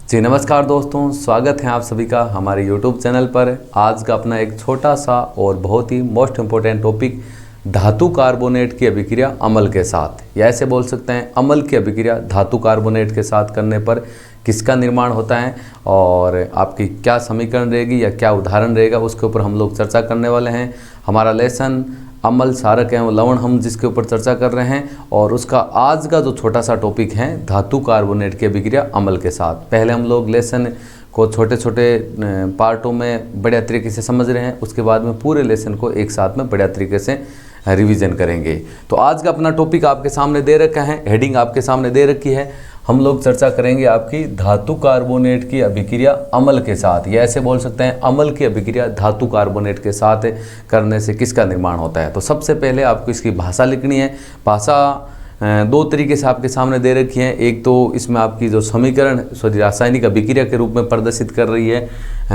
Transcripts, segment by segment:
जी नमस्कार दोस्तों, स्वागत है आप सभी का हमारे YouTube चैनल पर। आज का अपना एक छोटा सा और बहुत ही मोस्ट इम्पोर्टेंट टॉपिक धातु कार्बोनेट की अभिक्रिया अम्ल के साथ, या ऐसे बोल सकते हैं अम्ल की अभिक्रिया धातु कार्बोनेट के साथ करने पर किसका निर्माण होता है और आपकी क्या समीकरण रहेगी या क्या उदाहरण रहेगा, उसके ऊपर हम लोग चर्चा करने वाले हैं। हमारा लेसन अम्ल क्षारक एवं लवण हम जिसके ऊपर चर्चा कर रहे हैं, और उसका आज का जो छोटा सा टॉपिक है धातु कार्बोनेट की अभिक्रिया अम्ल के साथ। पहले हम लोग लेसन को छोटे छोटे पार्टों में बढ़िया तरीके से समझ रहे हैं, उसके बाद में पूरे लेसन को एक साथ में बढ़िया तरीके से रिवीजन करेंगे। तो आज का अपना टॉपिक आपके सामने दे रखा है, हेडिंग आपके सामने दे रखी है। हम लोग चर्चा करेंगे आपकी धातु कार्बोनेट की अभिक्रिया अम्ल के साथ, या ऐसे बोल सकते हैं अम्ल की अभिक्रिया धातु कार्बोनेट के साथ करने से किसका निर्माण होता है। तो सबसे पहले आपको इसकी भाषा लिखनी है। भाषा दो तरीके से आपके सामने दे रखी है। एक तो इसमें आपकी जो समीकरण रासायनिक अभिक्रिया के रूप में प्रदर्शित कर रही है,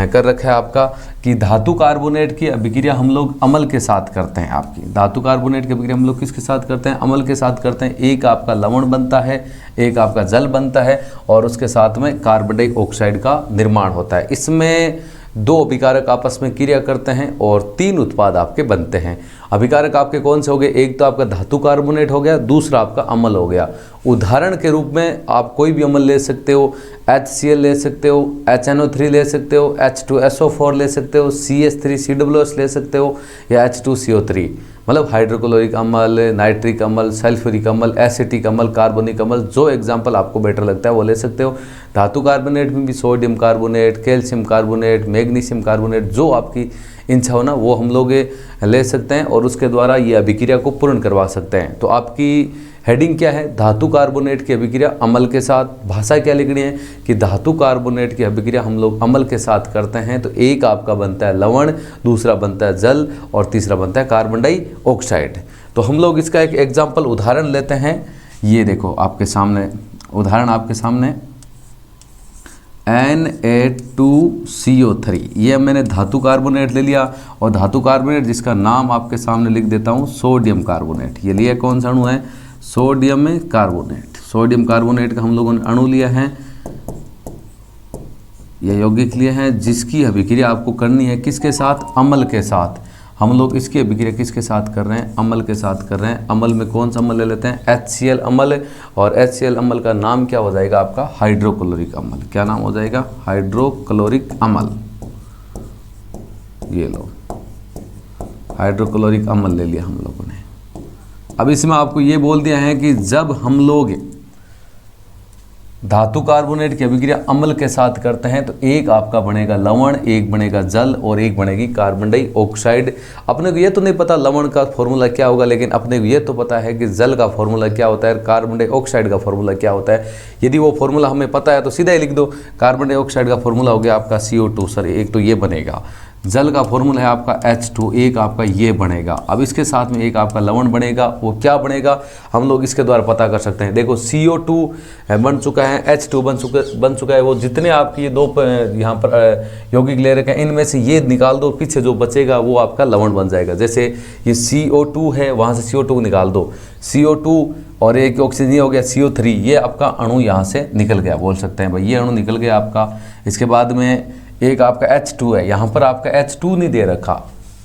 कर रखा है आपका कि धातु कार्बोनेट की अभिक्रिया हम लोग अम्ल के साथ करते हैं। आपकी धातु कार्बोनेट की अभिक्रिया हम लोग किसके साथ करते हैं? अम्ल के साथ करते हैं। एक आपका लवण बनता है, एक आपका जल बनता है, और उसके साथ में कार्बन डाइऑक्साइड का निर्माण होता है। इसमें दो अभिकारक आपस में क्रिया करते हैं और तीन उत्पाद आपके बनते हैं। अभिकारक आपके कौन से हो गए? एक तो आपका धातु कार्बोनेट हो गया, दूसरा आपका अम्ल हो गया। उदाहरण के रूप में आप कोई भी अम्ल ले सकते हो, HCl ले सकते हो, HNO3 ले सकते हो, H2SO4 ले सकते हो, CH3COOH ले सकते हो, या H2CO3, मतलब हाइड्रोक्लोरिक अम्ल, नाइट्रिक अम्ल, सल्फ्यूरिक अम्ल, एसिटिक अम्ल, कार्बोनिक अम्ल, जो एग्जाम्पल आपको बेटर लगता है वो ले सकते हो। धातु कार्बोनेट में भी sodium carbonate, calcium carbonate, magnesium carbonate, जो आपकी इच्छा हो ना वो हम लोग ले सकते हैं, और उसके द्वारा ये अभिक्रिया को पूर्ण करवा सकते हैं। तो आपकी हेडिंग क्या है? धातु कार्बोनेट की अभिक्रिया अम्ल के साथ। भाषा क्या लिखनी है कि धातु कार्बोनेट की अभिक्रिया हम लोग अम्ल के साथ करते हैं। तो एक आपका बनता है लवण, दूसरा बनता है जल, और तीसरा बनता है कार्बन डाइऑक्साइड। तो हम लोग इसका एक एग्जाम्पल उदाहरण लेते हैं। ये देखो आपके सामने उदाहरण, आपके सामने Na2CO3, ये मैंने धातु कार्बोनेट ले लिया, और धातु कार्बोनेट जिसका नाम आपके सामने लिख देता हूँ सोडियम कार्बोनेट। ये लिया कौन सा अणु है? Sodium carbonate. सोडियम कार्बोनेट का हम लोगों ने अणु लिया है, यह यौगिक लिए हैं, जिसकी अभिक्रिया आपको करनी है किसके साथ? अम्ल के साथ। हम लोग इसकी अभिक्रिया किसके साथ कर रहे हैं? अम्ल के साथ कर रहे हैं। अम्ल में कौन सा अम्ल ले लेते हैं? HCl अम्ल, और HCl अम्ल का नाम क्या हो जाएगा आपका? हाइड्रोक्लोरिक अम्ल। क्या नाम हो जाएगा? हाइड्रोक्लोरिक अम्ल। ये लो, हाइड्रोक्लोरिक अम्ल ले लिया हम लोगों ने। अब इसमें आपको ये बोल दिया है कि जब हम लोग धातु कार्बोनेट की अभिक्रिया अम्ल के साथ करते हैं तो एक आपका बनेगा लवण, एक बनेगा जल, और एक बनेगी कार्बन डाइऑक्साइड। अपने को ये तो नहीं पता लवण का फॉर्मूला क्या होगा, लेकिन अपने को ये तो पता है कि जल का फॉर्मूला क्या होता है, कार्बन डाइऑक्साइड का फॉर्मूला क्या होता है। यदि वो फॉर्मूला हमें पता है तो सीधा ही लिख दो। कार्बन डाइऑक्साइड का फॉर्मूला हो गया आपका CO2, सर एक तो ये बनेगा। जल का फॉर्मूला है आपका H2, एक आपका ये बनेगा। अब इसके साथ में एक आपका लवण बनेगा, वो क्या बनेगा हम लोग इसके द्वारा पता कर सकते हैं। देखो CO2 बन चुका है, H2 बन चुका है। वो जितने आपकी ये दो यहाँ पर यौगिक ले रखे हैं, इनमें से ये निकाल दो, पीछे जो बचेगा वो आपका लवण बन जाएगा। जैसे ये CO2 है, वहाँ से CO2 निकाल दो, CO2 और एक ऑक्सीजन हो गया CO3, ये आपका अणु यहाँ से निकल गया, बोल सकते हैं भाई ये अणु निकल गया आपका। इसके बाद में एक आपका H2 है, यहाँ पर आपका H2 नहीं दे रखा,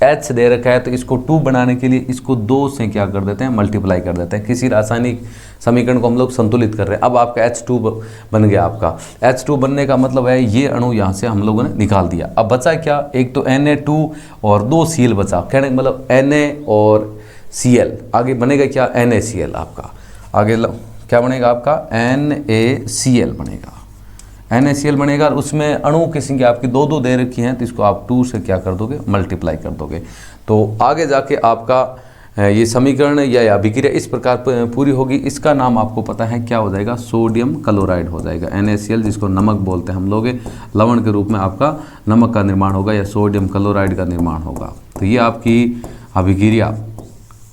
H दे रखा है, तो इसको 2 बनाने के लिए इसको 2 से क्या कर देते हैं? मल्टीप्लाई कर देते हैं। किसी रासायनिक समीकरण को हम लोग संतुलित कर रहे हैं। अब आपका H2 बन गया। आपका H2 बनने का मतलब है ये अणु यहाँ से हम लोगों ने निकाल दिया। अब बचा क्या? एक तो Na2 और 2 Cl बचा। कहने का मतलब Na और Cl, आगे बनेगा क्या? NaCl। आपका आगे क्या बनेगा? आपका NaCl बनेगा। NaCl बनेगा, और उसमें अणु किसी की आपकी 2 दे रखी हैं, तो इसको आप 2 से क्या कर दोगे? मल्टीप्लाई कर दोगे। तो आगे जाके आपका ये समीकरण या अभिक्रिया इस प्रकार पूरी होगी। इसका नाम आपको पता है क्या हो जाएगा? सोडियम क्लोराइड हो जाएगा। NaCl जिसको नमक बोलते हैं हम लोग, लवण के रूप में आपका नमक का निर्माण होगा या सोडियम क्लोराइड का निर्माण होगा। तो ये आपकी अभिक्रिया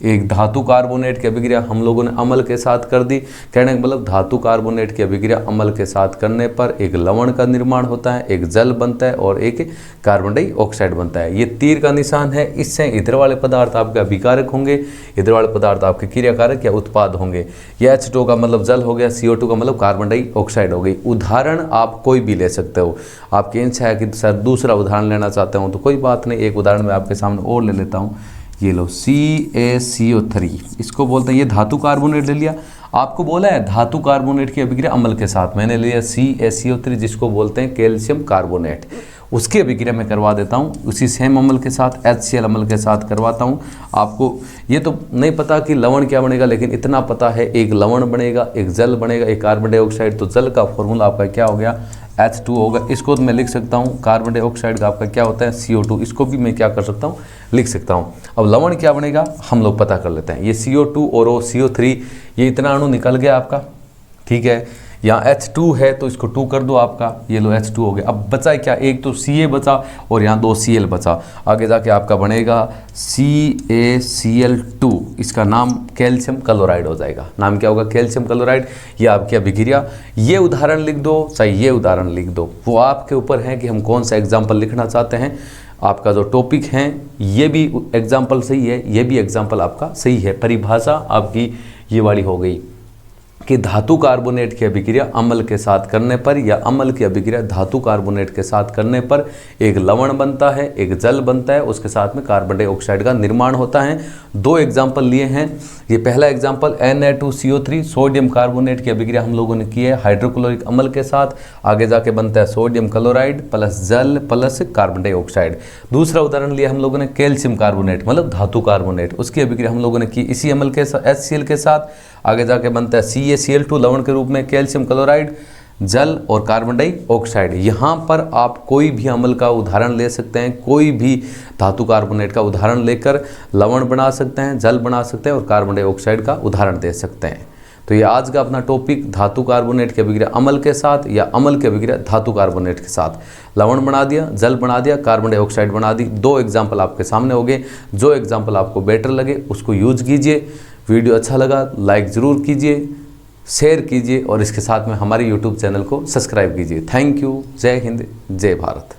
एक धातु कार्बोनेट की अभिक्रिया हम लोगों ने अम्ल के साथ कर दी। कहने का मतलब धातु कार्बोनेट की अभिक्रिया अम्ल के साथ करने पर एक लवण का निर्माण होता है, एक जल बनता है और एक कार्बन डाइऑक्साइड बनता है। ये तीर का निशान है। इससे इधर वाले पदार्थ आपके अभिकारक होंगे, इधर वाले पदार्थ आपके क्रियाकारक या उत्पाद होंगे। यह H2 का मतलब जल हो गया, CO2 का मतलब कार्बन डाइऑक्साइड हो गई। उदाहरण आप कोई भी ले सकते हो। आपकी इच्छा है कि सर दूसरा उदाहरण लेना चाहते हो तो कोई बात नहीं, एक उदाहरण मैं आपके सामने और ले लेता हूँ। ये लो CaCO3, इसको बोलते हैं, ये धातु कार्बोनेट ले लिया। आपको बोला है धातु कार्बोनेट की अभिक्रिया अम्ल के साथ, मैंने लिया CaCO3 जिसको बोलते हैं कैल्शियम कार्बोनेट। उसकी अभिक्रिया मैं करवा देता हूँ उसी सेम अम्ल के साथ, HCl अम्ल के साथ करवाता हूँ। आपको ये तो नहीं पता कि लवण क्या बनेगा, लेकिन इतना पता है एक लवण बनेगा, एक जल बनेगा, एक कार्बन डाइऑक्साइड। तो जल का फॉर्मूला आपका क्या हो गया, H2 होगा। इसको तो मैं लिख सकता हूँ, कार्बन डाइऑक्साइड का आपका क्या होता है, CO2। इसको भी मैं क्या कर सकता हूँ, लिख सकता हूँ। अब लवण क्या बनेगा हम लोग पता कर लेते हैं। ये CO2 और वो CO3, ये इतना अणु निकल गया आपका, ठीक है। यहाँ H2 है तो इसको 2 कर दो आपका, ये लो H2 हो गया। अब बचा क्या, एक तो Ca बचा और यहाँ 2 Cl बचा। आगे जाके आपका बनेगा CaCl2, इसका नाम कैल्शियम क्लोराइड हो जाएगा। नाम क्या होगा, कैल्शियम क्लोराइड। ये आपकी अभिक्रिया। ये उदाहरण लिख दो चाहे ये उदाहरण लिख दो, वो आपके ऊपर है कि हम कौन सा एग्जाम्पल लिखना चाहते हैं। आपका जो टॉपिक है ये भी एग्जाम्पल सही है, ये भी एग्जाम्पल आपका सही है। परिभाषा आपकी ये वाली हो गई कि धातु कार्बोनेट की अभिक्रिया अम्ल के साथ करने पर या अम्ल की अभिक्रिया धातु कार्बोनेट के साथ करने पर एक लवण बनता है, एक जल बनता है, उसके साथ में कार्बन डाइऑक्साइड का निर्माण होता है। 2 एग्जाम्पल लिए हैं। ये पहला एग्जाम्पल Na2CO3 सोडियम कार्बोनेट की अभिक्रिया हम लोगों ने की है हाइड्रोक्लोरिक अम्ल के साथ। आगे जाके बनता है सोडियम क्लोराइड प्लस जल प्लस कार्बन डाइऑक्साइड। दूसरा उदाहरण लिया हम लोगों ने कैल्शियम कार्बोनेट मतलब धातु कार्बोनेट, उसकी अभिक्रिया हम लोगों ने की इसी अम्ल के साथ HCl के साथ। आगे जाके बनता है CaCl2 लवण के रूप में, कैल्शियम क्लोराइड, जल और कार्बन डाइऑक्साइड। यहाँ पर आप कोई भी अम्ल का उदाहरण ले सकते हैं, कोई भी धातु कार्बोनेट का उदाहरण लेकर लवण बना सकते हैं, जल बना सकते हैं और कार्बन डाइऑक्साइड का उदाहरण दे सकते हैं। तो ये आज का अपना टॉपिक धातु कार्बोनेट की अभिक्रिया अम्ल के साथ या अम्ल की अभिक्रिया धातु कार्बोनेट के साथ। लवण बना दिया, जल बना दिया, कार्बन डाइऑक्साइड बना दी। 2 एग्जाम्पल आपके सामने हो गए। जो एग्जाम्पल आपको बेटर लगे उसको यूज कीजिए। वीडियो अच्छा लगा लाइक ज़रूर कीजिए, शेयर कीजिए और इसके साथ में हमारे YouTube चैनल को सब्सक्राइब कीजिए। Thank you. जय हिंद, जय भारत।